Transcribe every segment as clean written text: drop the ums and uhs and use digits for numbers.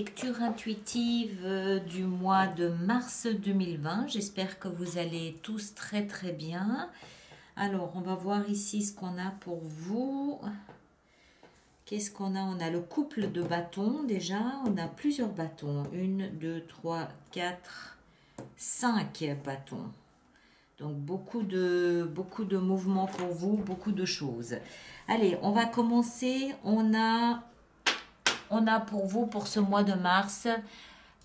lecture intuitive du mois de mars 2020. J'espère que vous allez tous très très bien. Alors, on va voir ici ce qu'on a pour vous. Qu'est-ce qu'on a? On a le couple de bâtons déjà. On a plusieurs bâtons. 1, 2, 3, 4, 5 bâtons. Donc, beaucoup de mouvements pour vous, beaucoup de choses. Allez, on va commencer. On a pour vous, pour ce mois de mars,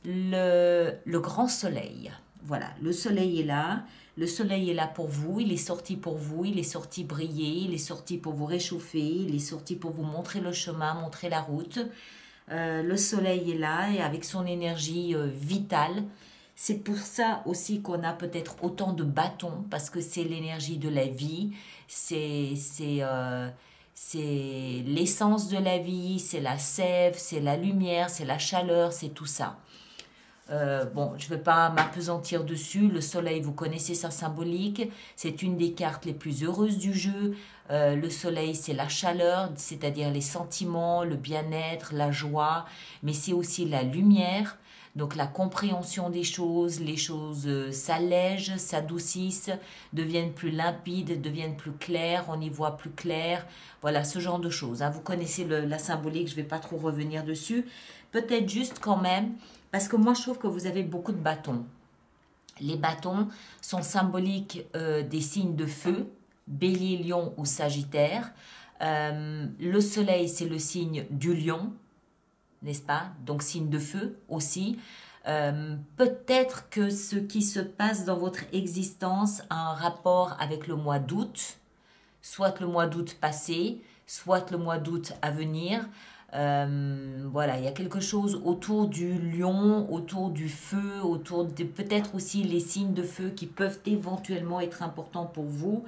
le grand soleil. Voilà, le soleil est là. Le soleil est là pour vous. Il est sorti pour vous. Il est sorti briller. Il est sorti pour vous réchauffer. Il est sorti pour vous montrer le chemin, montrer la route. Le soleil est là et avec son énergie vitale. C'est pour ça aussi qu'on a peut-être autant de bâtons, parce que c'est l'énergie de la vie. C'est l'essence de la vie, c'est la sève, c'est la lumière, c'est la chaleur, c'est tout ça. Bon, je ne vais pas m'appesantir dessus. Le soleil, vous connaissez sa symbolique. C'est une des cartes les plus heureuses du jeu. Le soleil, c'est la chaleur, c'est-à-dire les sentiments, le bien-être, la joie. Mais c'est aussi la lumière. Donc la compréhension des choses, les choses s'allègent, s'adoucissent, deviennent plus limpides, deviennent plus claires, on y voit plus clair. Voilà, ce genre de choses. Hein. Vous connaissez la symbolique, je ne vais pas trop revenir dessus. Peut-être juste quand même, parce que moi je trouve que vous avez beaucoup de bâtons. Les bâtons sont symboliques des signes de feu, Bélier, Lion ou Sagittaire. Le soleil, c'est le signe du lion, n'est-ce pas? Donc signe de feu aussi. Peut-être que ce qui se passe dans votre existence a un rapport avec le mois d'août, soit le mois d'août passé, soit le mois d'août à venir. Voilà, il y a quelque chose autour du lion, autour du feu, autour de peut-être aussi les signes de feu qui peuvent éventuellement être importants pour vous.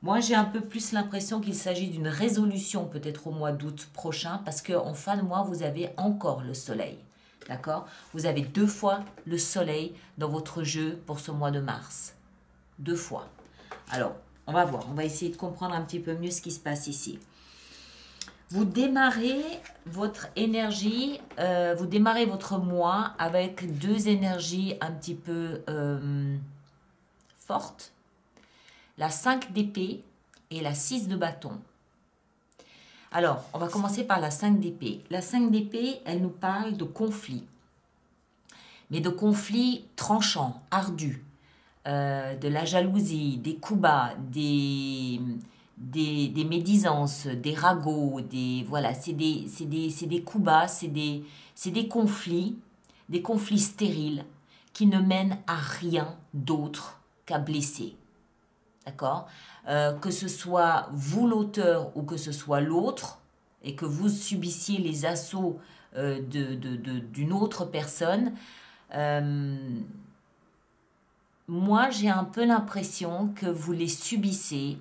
Moi, j'ai un peu plus l'impression qu'il s'agit d'une résolution peut-être au mois d'août prochain, parce qu'en fin de mois, vous avez encore le soleil. D'accord? Vous avez 2 fois le soleil dans votre jeu pour ce mois de mars. 2 fois. Alors, on va voir. On va essayer de comprendre un petit peu mieux ce qui se passe ici. Vous démarrez votre énergie, vous démarrez votre mois avec 2 énergies un petit peu fortes. La 5 d'épée et la 6 de bâton. Alors, on va commencer par la 5 d'épée. La 5 d'épée, elle nous parle de conflits. Mais de conflits tranchants, ardus, de la jalousie, des coups bas, des médisances, des ragots, voilà, c'est des coups bas, c'est des conflits stériles qui ne mènent à rien d'autre qu'à blesser. D'accord? Que ce soit vous l'auteur ou que ce soit l'autre, et que vous subissiez les assauts d'une autre personne, moi j'ai un peu l'impression que vous les subissez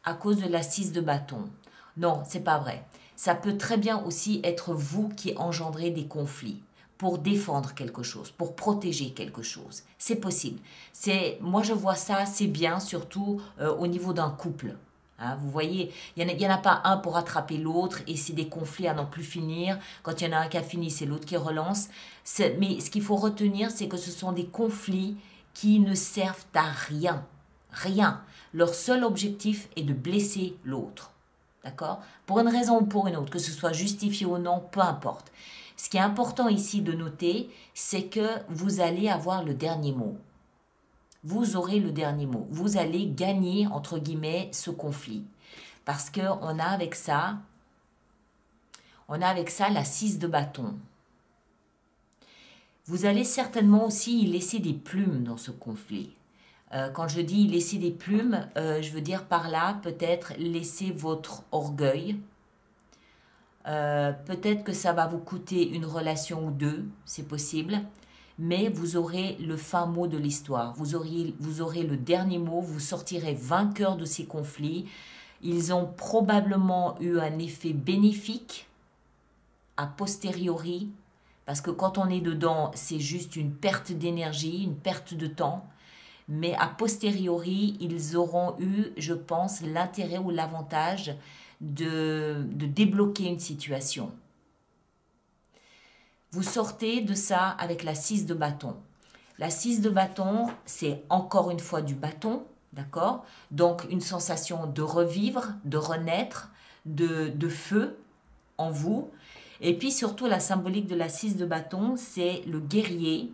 à cause de la 6 de bâton. Non, c'est pas vrai. Ça peut très bien aussi être vous qui engendrez des conflits pour défendre quelque chose, pour protéger quelque chose. C'est possible. Moi, je vois ça, c'est bien, surtout au niveau d'un couple. Hein, vous voyez, il n'y en a pas un pour attraper l'autre et c'est des conflits à n'en plus finir. Quand il y en a un qui a fini, c'est l'autre qui relance. Mais ce qu'il faut retenir, c'est que ce sont des conflits qui ne servent à rien. Rien. Leur seul objectif est de blesser l'autre. D'accord? Pour une raison ou pour une autre, que ce soit justifié ou non, peu importe. Ce qui est important ici de noter, c'est que vous allez avoir le dernier mot. Vous aurez le dernier mot. Vous allez gagner, entre guillemets, ce conflit. Parce qu'on a avec ça la 6 de bâton. Vous allez certainement aussi y laisser des plumes dans ce conflit. Quand je dis laisser des plumes, je veux dire par là peut-être laisser votre orgueil. Peut-être que ça va vous coûter une relation ou 2, c'est possible, mais vous aurez le fin mot de l'histoire. Vous aurez le dernier mot, vous sortirez vainqueur de ces conflits. Ils ont probablement eu un effet bénéfique a posteriori, parce que quand on est dedans, c'est juste une perte d'énergie, une perte de temps. Mais a posteriori, ils auront eu, je pense, l'intérêt ou l'avantage de débloquer une situation. Vous sortez de ça avec la 6 de bâton. La 6 de bâton, c'est encore une fois du bâton, d'accord? Donc une sensation de revivre, de renaître, de feu en vous. Et puis surtout la symbolique de la 6 de bâton, c'est le guerrier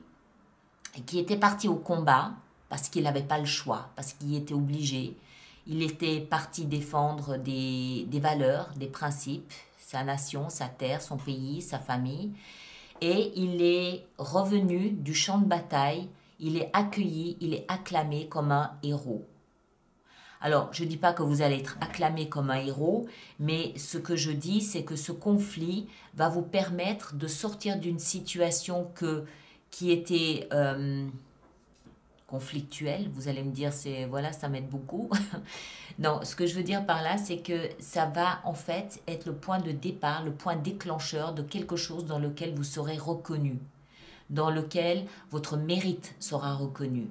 qui était parti au combat parce qu'il n'avait pas le choix, parce qu'il était obligé. Il était parti défendre des valeurs, des principes, sa nation, sa terre, son pays, sa famille. Et il est revenu du champ de bataille, il est accueilli, il est acclamé comme un héros. Alors, je ne dis pas que vous allez être acclamé comme un héros, mais ce que je dis, c'est que ce conflit va vous permettre de sortir d'une situation qui était conflictuelle. Vous allez me dire, voilà, ça m'aide beaucoup. Non, ce que je veux dire par là, c'est que ça va en fait être le point de départ, le point déclencheur de quelque chose dans lequel vous serez reconnu, dans lequel votre mérite sera reconnu.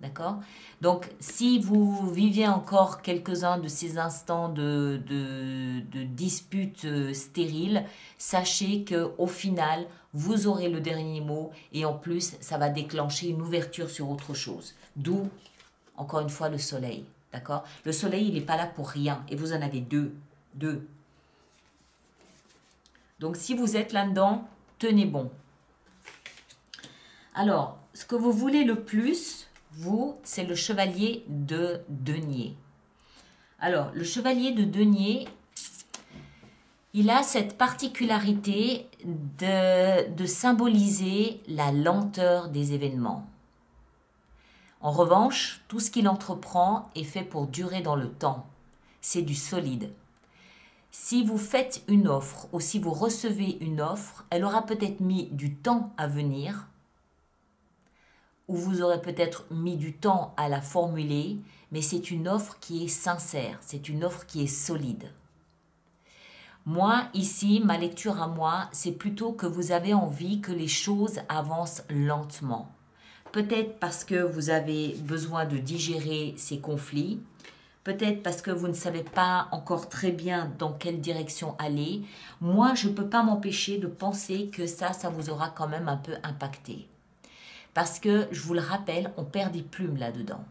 D'accord? Donc, si vous viviez encore quelques-uns de ces instants de disputes stériles, sachez qu'au final, vous aurez le dernier mot et en plus, ça va déclencher une ouverture sur autre chose. D'où, encore une fois, le soleil. D'accord? Le soleil, il n'est pas là pour rien et vous en avez deux. Deux. Donc, si vous êtes là-dedans, tenez bon. Alors, ce que vous voulez le plus, vous, c'est le chevalier de denier. Alors, le chevalier de denier, il a cette particularité de symboliser la lenteur des événements. En revanche, tout ce qu'il entreprend est fait pour durer dans le temps. C'est du solide. Si vous faites une offre ou si vous recevez une offre, elle aura peut-être mis du temps à venir, ou vous aurez peut-être mis du temps à la formuler, mais c'est une offre qui est sincère, c'est une offre qui est solide. Moi, ici, ma lecture à moi, c'est plutôt que vous avez envie que les choses avancent lentement. Peut-être parce que vous avez besoin de digérer ces conflits, peut-être parce que vous ne savez pas encore très bien dans quelle direction aller. Moi, je ne peux pas m'empêcher de penser que ça vous aura quand même un peu impacté. Parce que, je vous le rappelle, on perd des plumes là-dedans.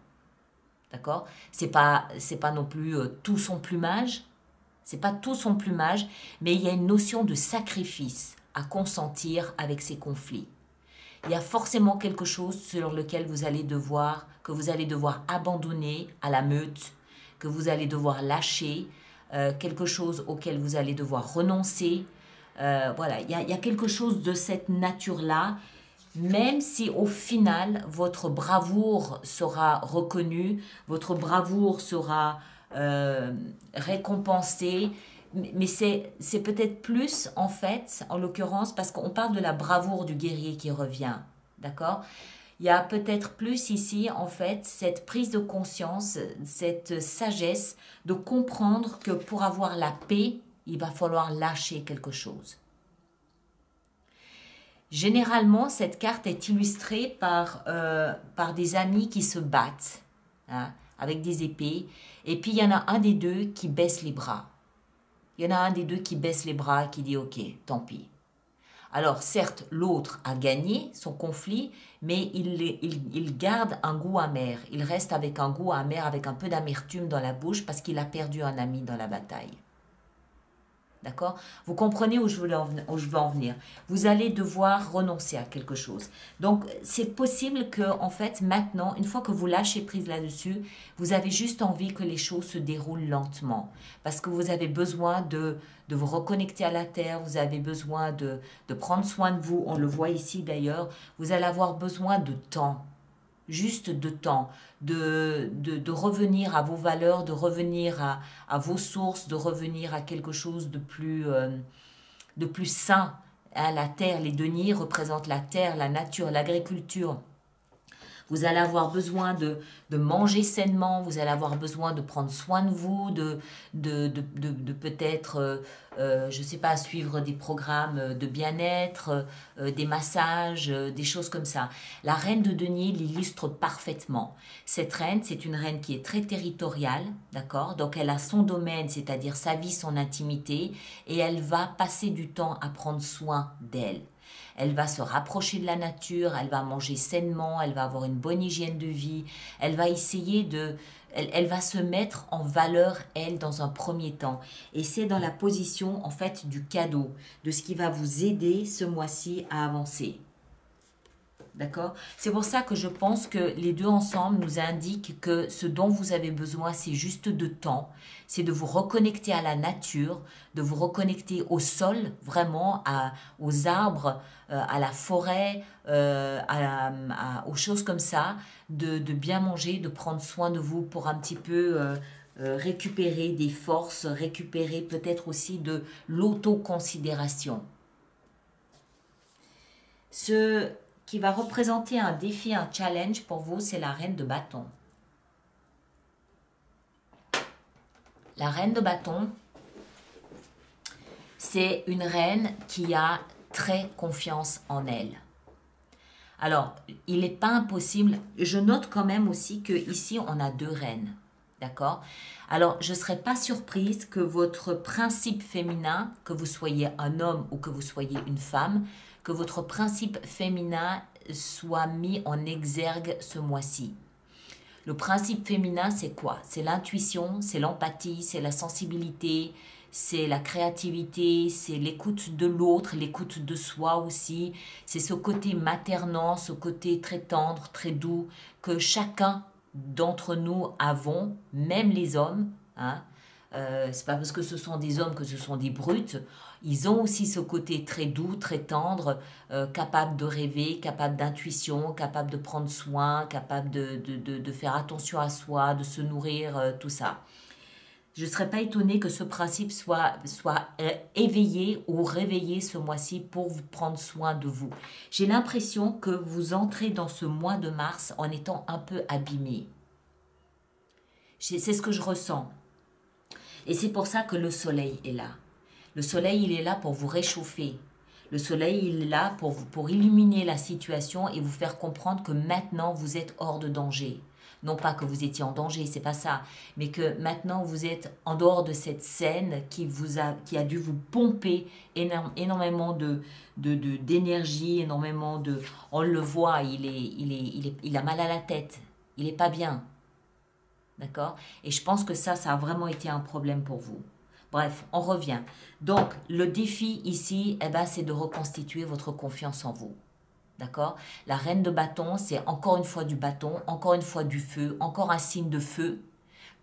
D'accord? C'est pas non plus tout son plumage. C'est pas tout son plumage, mais il y a une notion de sacrifice à consentir avec ces conflits. Il y a forcément quelque chose sur lequel que vous allez devoir abandonner à la meute, que vous allez devoir lâcher, quelque chose auquel vous allez devoir renoncer. Voilà, il y a quelque chose de cette nature-là. Même si au final, votre bravoure sera reconnue, votre bravoure sera récompensée, mais c'est peut-être plus, en fait, en l'occurrence, parce qu'on parle de la bravoure du guerrier qui revient, d'accord? Il y a peut-être plus ici, en fait, cette prise de conscience, cette sagesse de comprendre que pour avoir la paix, il va falloir lâcher quelque chose. Généralement, cette carte est illustrée par des amis qui se battent, hein, avec des épées. Et puis, il y en a un des deux qui baisse les bras. Il y en a un des deux qui baisse les bras et qui dit « Ok, tant pis ». Alors, certes, l'autre a gagné son conflit, mais il garde un goût amer. Il reste avec un goût amer, avec un peu d'amertume dans la bouche parce qu'il a perdu un ami dans la bataille. D'accord? Vous comprenez où je veux en venir. Vous allez devoir renoncer à quelque chose. Donc, c'est possible que, en fait, maintenant, une fois que vous lâchez prise là-dessus, vous avez juste envie que les choses se déroulent lentement. Parce que vous avez besoin de vous reconnecter à la terre, vous avez besoin de prendre soin de vous. On le voit ici d'ailleurs. Vous allez avoir besoin de temps. Juste de temps, de revenir à vos valeurs, de revenir à vos sources, de revenir à quelque chose de plus sain. Hein, la terre, les deniers représentent la terre, la nature, l'agriculture. Vous allez avoir besoin de manger sainement, vous allez avoir besoin de prendre soin de vous, de peut-être, je ne sais pas, suivre des programmes de bien-être, des massages, des choses comme ça. La reine de denier l'illustre parfaitement. Cette reine, c'est une reine qui est très territoriale, d'accord? Donc elle a son domaine, c'est-à-dire sa vie, son intimité, et elle va passer du temps à prendre soin d'elle. Elle va se rapprocher de la nature, elle va manger sainement, elle va avoir une bonne hygiène de vie, elle va essayer de... Elle va se mettre en valeur, elle, dans un premier temps. Et c'est dans la position, en fait, du cadeau, de ce qui va vous aider ce mois-ci à avancer. D'accord? C'est pour ça que je pense que les deux ensemble nous indiquent que ce dont vous avez besoin, c'est juste de temps. C'est de vous reconnecter à la nature, de vous reconnecter au sol, vraiment, aux arbres, à la forêt, aux choses comme ça, de bien manger, de prendre soin de vous pour un petit peu récupérer des forces, récupérer peut-être aussi de l'autoconsidération. Ce qui va représenter un défi, un challenge pour vous, c'est la reine de bâton. La reine de bâton, c'est une reine qui a très confiance en elle. Alors, il n'est pas impossible, je note quand même aussi qu'ici, on a deux reines, d'accord? Alors, je ne serais pas surprise que votre principe féminin, que vous soyez un homme ou que vous soyez une femme, que votre principe féminin soit mis en exergue ce mois-ci. Le principe féminin, c'est quoi? C'est l'intuition, c'est l'empathie, c'est la sensibilité, c'est la créativité, c'est l'écoute de l'autre, l'écoute de soi aussi. C'est ce côté maternant, ce côté très tendre, très doux que chacun d'entre nous avons, même les hommes. Hein. C'est pas parce que ce sont des hommes que ce sont des brutes. Ils ont aussi ce côté très doux, très tendre, capable de rêver, capable d'intuition, capable de prendre soin, capable de faire attention à soi, de se nourrir, tout ça. Je ne serais pas étonnée que ce principe soit éveillé ou réveillé ce mois-ci pour vous prendre soin de vous. J'ai l'impression que vous entrez dans ce mois de mars en étant un peu abîmé. C'est ce que je ressens. Et c'est pour ça que le soleil est là. Le soleil, il est là pour vous réchauffer. Le soleil, il est là pour illuminer la situation et vous faire comprendre que maintenant, vous êtes hors de danger. Non pas que vous étiez en danger, c'est pas ça, mais que maintenant, vous êtes en dehors de cette scène qui a dû vous pomper énormément d'énergie, énormément de... On le voit, il a mal à la tête, il n'est pas bien. D'accord? Et je pense que ça a vraiment été un problème pour vous. Bref, on revient. Donc, le défi ici, c'est de reconstituer votre confiance en vous. D'accord? La reine de bâton, c'est encore une fois du bâton, encore une fois du feu, encore un signe de feu.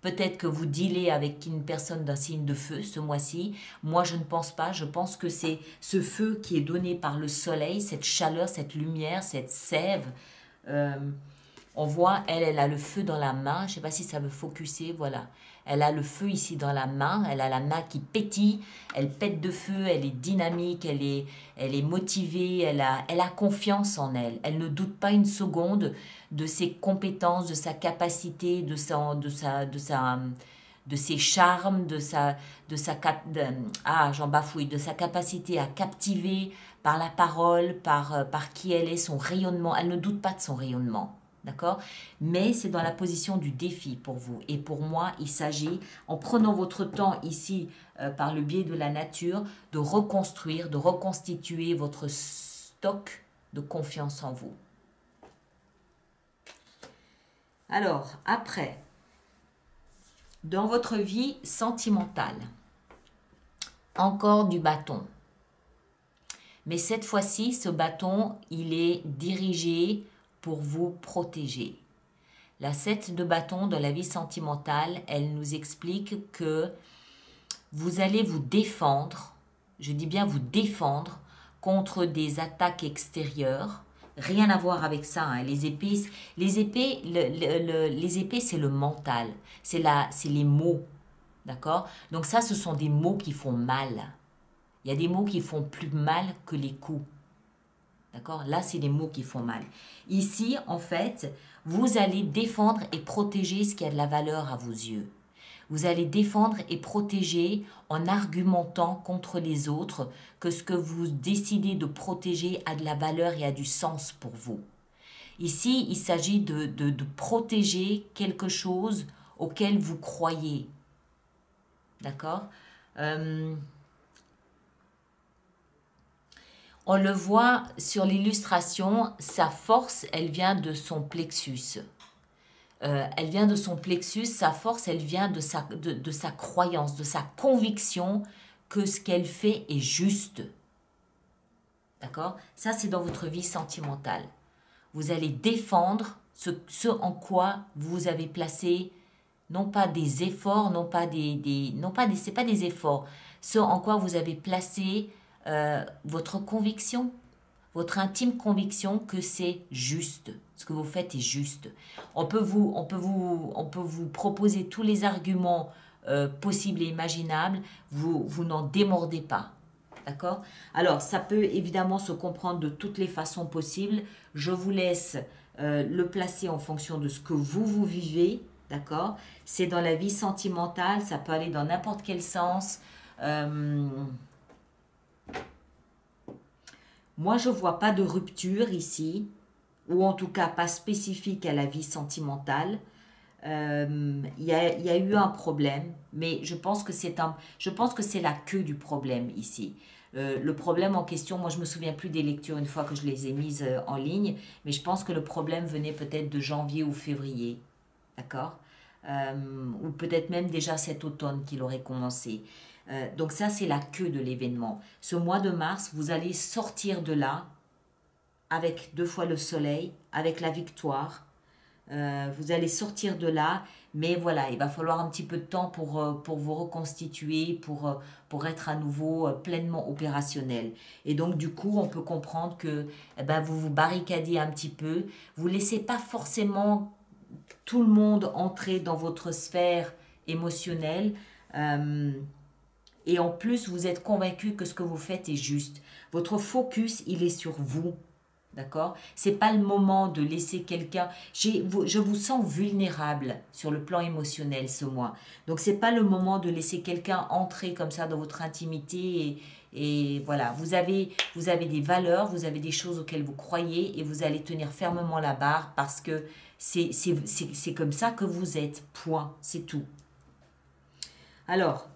Peut-être que vous dealez avec une personne d'un signe de feu ce mois-ci. Moi, je ne pense pas. Je pense que c'est ce feu qui est donné par le soleil, cette chaleur, cette lumière, cette sève. On voit, elle a le feu dans la main. Je ne sais pas si ça veut focuser, voilà. Elle a le feu ici dans la main. Elle a la main qui pétille. Elle pète de feu. Elle est dynamique. Elle est motivée. Elle a confiance en elle. Elle ne doute pas une seconde de ses compétences, de sa capacité, de ses charmes, de sa capacité à captiver par la parole, par qui elle est, son rayonnement. Elle ne doute pas de son rayonnement. D'accord? Mais c'est dans la position du défi pour vous. Et pour moi, il s'agit, en prenant votre temps ici, par le biais de la nature, de reconstruire, de reconstituer votre stock de confiance en vous. Alors, après, dans votre vie sentimentale, encore du bâton. Mais cette fois-ci, ce bâton, il est dirigé pour vous protéger. La 7 de bâton de la vie sentimentale, elle nous explique que vous allez vous défendre, je dis bien vous défendre, contre des attaques extérieures. Rien à voir avec ça, hein. Les épées, c'est le mental, c'est les mots, d'accord? Donc ça, ce sont des mots qui font mal. Il y a des mots qui font plus mal que les coups. D'accord? Là, c'est les mots qui font mal. Ici, en fait, vous allez défendre et protéger ce qui a de la valeur à vos yeux. Vous allez défendre et protéger en argumentant contre les autres que ce que vous décidez de protéger a de la valeur et a du sens pour vous. Ici, il s'agit de protéger quelque chose auquel vous croyez. D'accord? On le voit sur l'illustration, sa force, elle vient de son plexus. Elle vient de son plexus, sa force, elle vient de sa croyance, de sa conviction que ce qu'elle fait est juste. D'accord? Ça, c'est dans votre vie sentimentale. Vous allez défendre ce en quoi vous avez placé, non pas des efforts, c'est pas des efforts, ce en quoi vous avez placé votre conviction, votre intime conviction que c'est juste, ce que vous faites est juste. On peut vous proposer tous les arguments possibles et imaginables, vous n'en démordez pas. D'accord? Alors, ça peut évidemment se comprendre de toutes les façons possibles. Je vous laisse le placer en fonction de ce que vous vivez. D'accord? C'est dans la vie sentimentale, ça peut aller dans n'importe quel sens. Moi, je ne vois pas de rupture ici, ou en tout cas pas spécifique à la vie sentimentale. Il y a eu un problème, mais je pense que c'est la queue du problème ici. Le problème en question, moi je me souviens plus des lectures une fois que je les ai mises en ligne, mais je pense que le problème venait peut-être de janvier ou février, d'accord? Ou peut-être même déjà cet automne qu'il aurait commencé. Donc ça c'est la queue de l'événement. Ce mois de mars, vous allez sortir de là avec 2 fois le soleil, avec la victoire. Vous allez sortir de là, mais voilà, il va falloir un petit peu de temps pour vous reconstituer, pour être à nouveau pleinement opérationnel. Et donc, du coup, on peut comprendre que vous vous barricadez un petit peu, vous ne laissez pas forcément tout le monde entrer dans votre sphère émotionnelle. Et en plus, vous êtes convaincu que ce que vous faites est juste. Votre focus, il est sur vous. D'accord? C'est pas le moment de laisser quelqu'un. Je vous sens vulnérable sur le plan émotionnel ce mois. Donc c'est pas le moment de laisser quelqu'un entrer comme ça dans votre intimité et voilà. Vous avez des valeurs, vous avez des choses auxquelles vous croyez et vous allez tenir fermement la barre parce que c'est comme ça que vous êtes. Point. C'est tout. Alors,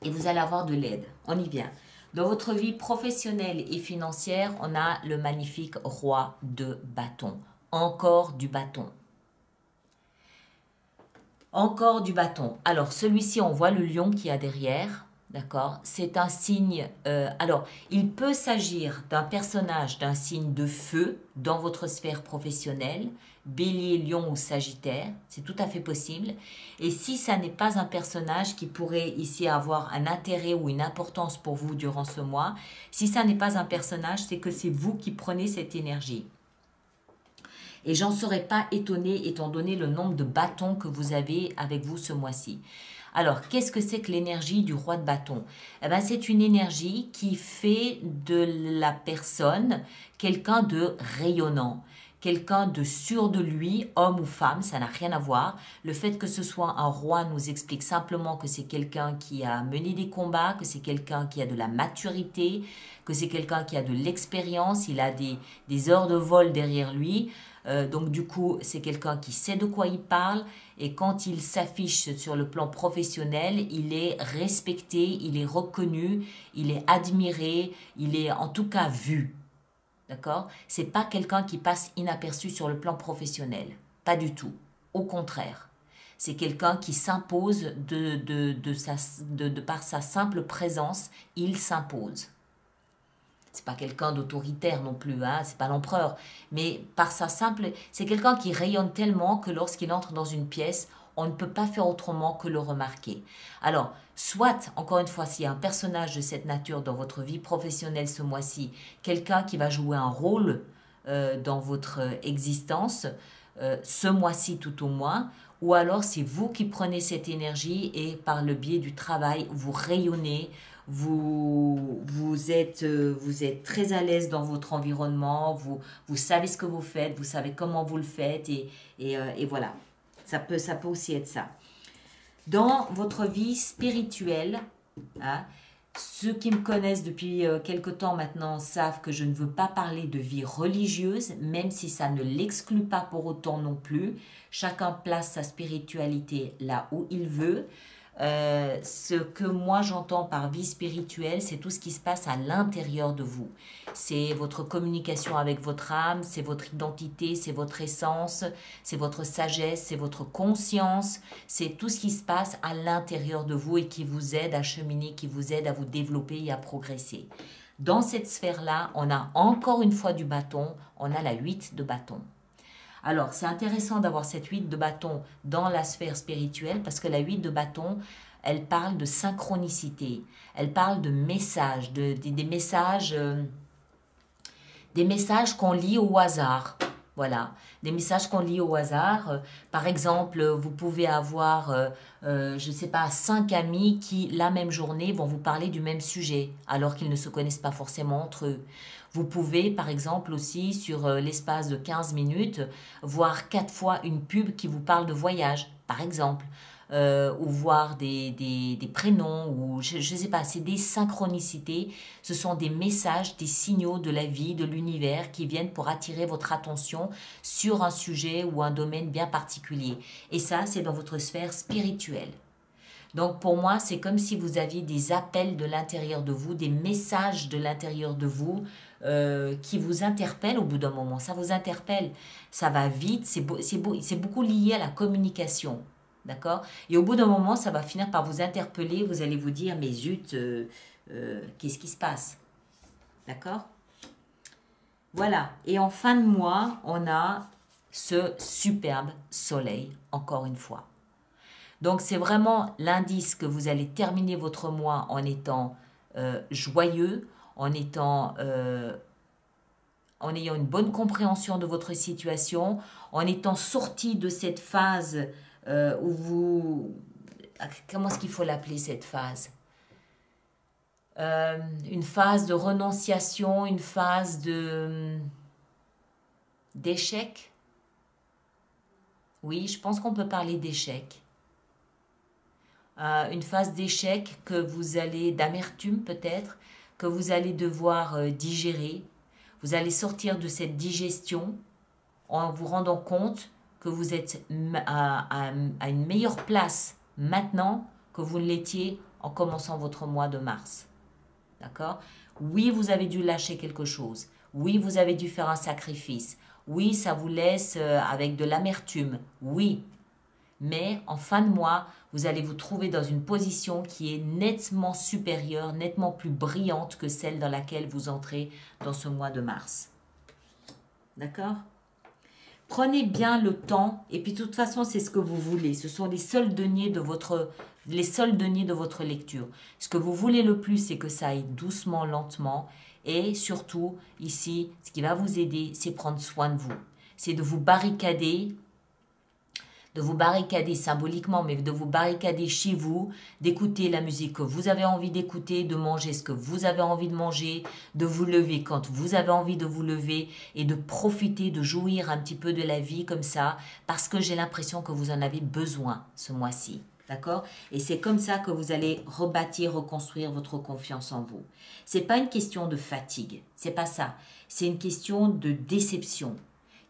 et vous allez avoir de l'aide. On y vient. Dans votre vie professionnelle et financière, on a le magnifique roi de bâton. Encore du bâton. Encore du bâton. Alors, celui-ci, on voit le lion qui a derrière. D'accord? C'est un signe... alors, il peut s'agir d'un personnage, d'un signe de feu dans votre sphère professionnelle. Bélier, lion ou sagittaire. C'est tout à fait possible. Et si ça n'est pas un personnage qui pourrait ici avoir un intérêt ou une importance pour vous durant ce mois, si ça n'est pas un personnage, c'est que c'est vous qui prenez cette énergie. Et j'en serais pas étonnée étant donné le nombre de bâtons que vous avez avec vous ce mois-ci. Alors, qu'est-ce que c'est que l'énergie du roi de bâton? C'est une énergie qui fait de la personne quelqu'un de rayonnant, quelqu'un de sûr de lui, homme ou femme, ça n'a rien à voir. Le fait que ce soit un roi nous explique simplement que c'est quelqu'un qui a mené des combats, que c'est quelqu'un qui a de la maturité, que c'est quelqu'un qui a de l'expérience, il a des heures de vol derrière lui. Donc du coup, c'est quelqu'un qui sait de quoi il parle et quand il s'affiche sur le plan professionnel, il est respecté, il est reconnu, il est admiré, il est en tout cas vu. D'accord? C'est pas quelqu'un qui passe inaperçu sur le plan professionnel. Pas du tout. Au contraire. C'est quelqu'un qui s'impose de par sa simple présence, il s'impose. C'est pas quelqu'un d'autoritaire non plus, hein, c'est pas l'empereur, mais par sa simple, c'est quelqu'un qui rayonne tellement que lorsqu'il entre dans une pièce, on ne peut pas faire autrement que le remarquer. Alors, soit, encore une fois, s'il y a un personnage de cette nature dans votre vie professionnelle ce mois-ci, quelqu'un qui va jouer un rôle dans votre existence, ce mois-ci tout au moins, ou alors c'est vous qui prenez cette énergie et par le biais du travail, vous rayonnez, vous êtes très à l'aise dans votre environnement, vous savez ce que vous faites, vous savez comment vous le faites et voilà. Ça peut aussi être ça. Dans votre vie spirituelle, hein, ceux qui me connaissent depuis quelque temps maintenant savent que je ne veux pas parler de vie religieuse, même si ça ne l'exclut pas pour autant non plus. Chacun place sa spiritualité là où il veut. Ce que moi j'entends par vie spirituelle, c'est tout ce qui se passe à l'intérieur de vous. C'est votre communication avec votre âme, c'est votre identité, c'est votre essence, c'est votre sagesse, c'est votre conscience, c'est tout ce qui se passe à l'intérieur de vous et qui vous aide à cheminer, qui vous aide à vous développer et à progresser. Dans cette sphère-là, on a encore une fois du bâton, on a la 8 de bâton. Alors, c'est intéressant d'avoir cette 8 de bâton dans la sphère spirituelle parce que la 8 de bâton, elle parle de synchronicité, elle parle de messages, des messages qu'on lit au hasard. Voilà, des messages qu'on lit au hasard. Par exemple, vous pouvez avoir, je ne sais pas, 5 amis qui, la même journée, vont vous parler du même sujet, alors qu'ils ne se connaissent pas forcément entre eux. Vous pouvez, par exemple, aussi, sur l'espace de 15 minutes, voir 4 fois une pub qui vous parle de voyage, par exemple. Ou voir des prénoms, ou je ne sais pas, c'est des synchronicités, ce sont des messages, des signaux de la vie, de l'univers qui viennent pour attirer votre attention sur un sujet ou un domaine bien particulier. Et ça, c'est dans votre sphère spirituelle. Donc pour moi, c'est comme si vous aviez des appels de l'intérieur de vous, des messages de l'intérieur de vous qui vous interpellent au bout d'un moment. Ça vous interpelle, ça va vite, c'est beaucoup lié à la communication. D'accord? Et au bout d'un moment, ça va finir par vous interpeller. Vous allez vous dire, mais zut, qu'est-ce qui se passe? D'accord? Voilà. Et en fin de mois, on a ce superbe soleil, encore une fois. Donc, c'est vraiment l'indice que vous allez terminer votre mois en étant joyeux, en ayant une bonne compréhension de votre situation, en étant sorti de cette phase où vous... Comment est-ce qu'il faut l'appeler cette phase? Une phase de renonciation, une phase d'échec. Oui, je pense qu'on peut parler d'échec. Une phase d'échec que vous allez, d'amertume peut-être, que vous allez devoir digérer. Vous allez sortir de cette digestion en vous rendant compte que vous êtes à une meilleure place maintenant que vous ne l'étiez en commençant votre mois de mars. D'accord? Oui, vous avez dû lâcher quelque chose. Oui, vous avez dû faire un sacrifice. Oui, ça vous laisse avec de l'amertume. Oui. Mais en fin de mois, vous allez vous trouver dans une position qui est nettement supérieure, nettement plus brillante que celle dans laquelle vous entrez dans ce mois de mars. D'accord? Prenez bien le temps, et puis de toute façon, c'est ce que vous voulez. Ce sont les seuls deniers de votre lecture. Ce que vous voulez le plus, c'est que ça aille doucement, lentement. Et surtout, ici, ce qui va vous aider, c'est prendre soin de vous. C'est de vous barricader symboliquement, mais de vous barricader chez vous, d'écouter la musique que vous avez envie d'écouter, de manger ce que vous avez envie de manger, de vous lever quand vous avez envie de vous lever et de profiter, de jouir un petit peu de la vie comme ça, parce que j'ai l'impression que vous en avez besoin ce mois-ci. D'accord? Et c'est comme ça que vous allez rebâtir, reconstruire votre confiance en vous. C'est pas une question de fatigue, c'est pas ça. C'est une question de déception.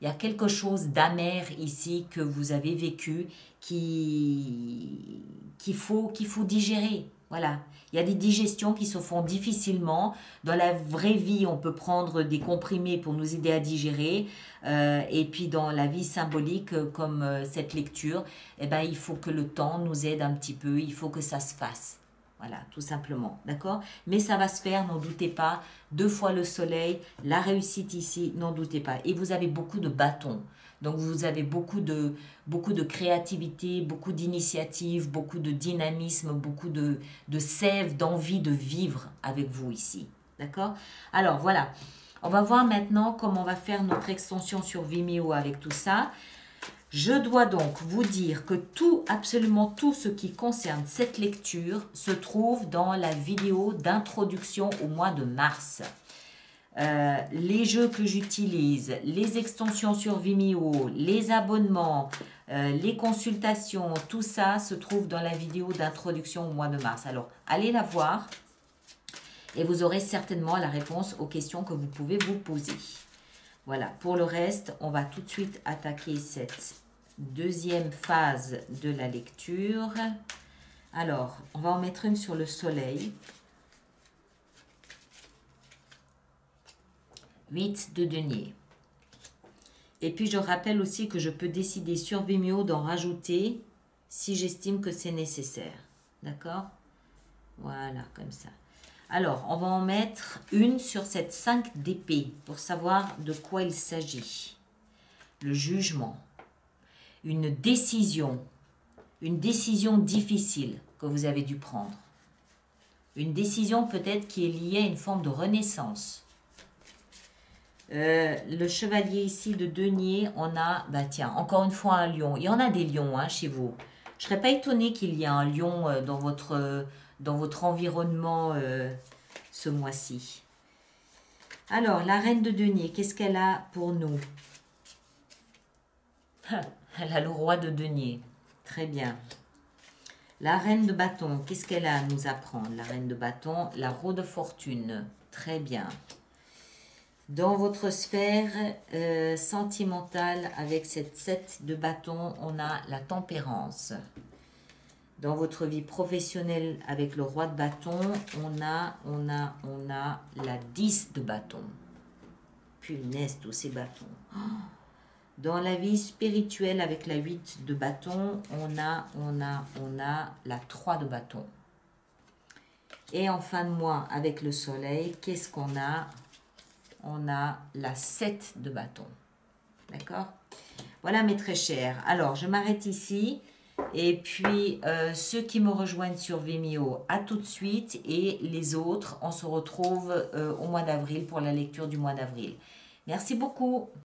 Il y a quelque chose d'amer ici que vous avez vécu qu'il faut digérer. Voilà. Il y a des digestions qui se font difficilement. Dans la vraie vie, on peut prendre des comprimés pour nous aider à digérer. Et puis dans la vie symbolique, comme cette lecture, eh ben, il faut que le temps nous aide un petit peu. Il faut que ça se fasse. Voilà, tout simplement, d'accord? Mais ça va se faire, n'en doutez pas. 2 fois le soleil, la réussite ici, n'en doutez pas. Et vous avez beaucoup de bâtons. Donc, vous avez beaucoup de créativité, beaucoup d'initiative, beaucoup de dynamisme, beaucoup de sève, d'envie de vivre avec vous ici. D'accord? Alors, voilà. On va voir maintenant comment on va faire notre extension sur Vimeo avec tout ça. Je dois donc vous dire que absolument tout ce qui concerne cette lecture se trouve dans la vidéo d'introduction au mois de mars. Les jeux que j'utilise, les extensions sur Vimeo, les abonnements, les consultations, tout ça se trouve dans la vidéo d'introduction au mois de mars. Alors, allez la voir et vous aurez certainement la réponse aux questions que vous pouvez vous poser. Voilà, pour le reste, on va tout de suite attaquer cette deuxième phase de la lecture. Alors, on va en mettre une sur le soleil. 8 de denier. Et puis, je rappelle aussi que je peux décider sur Vimeo d'en rajouter si j'estime que c'est nécessaire. D'accord? Voilà, comme ça. Alors, on va en mettre une sur cette 5 d'épée pour savoir de quoi il s'agit. Le jugement. Une décision difficile que vous avez dû prendre. Une décision peut-être qui est liée à une forme de renaissance. Le chevalier ici de denier, on a, bah tiens, encore une fois un lion. Il y en a des lions hein, chez vous. Je ne serais pas étonnée qu'il y ait un lion dans votre environnement ce mois-ci. Alors, la reine de denier, qu'est-ce qu'elle a pour nous? Elle a le roi de denier. Très bien. La reine de bâton, qu'est-ce qu'elle a à nous apprendre? La reine de bâton, la roue de fortune. Très bien. Dans votre sphère sentimentale, avec cette 7 de bâton, on a la tempérance. Dans votre vie professionnelle, avec le roi de bâton, on a la 10 de bâton. Punaise, tous ces bâtons. Oh. Dans la vie spirituelle, avec la 8 de bâton, on a la 3 de bâton. Et en fin de mois, avec le soleil, qu'est-ce qu'on a? On a la 7 de bâton. D'accord? Voilà mes très chers. Alors, je m'arrête ici. Et puis, ceux qui me rejoignent sur Vimeo, à tout de suite. Et les autres, on se retrouve au mois d'avril pour la lecture du mois d'avril. Merci beaucoup.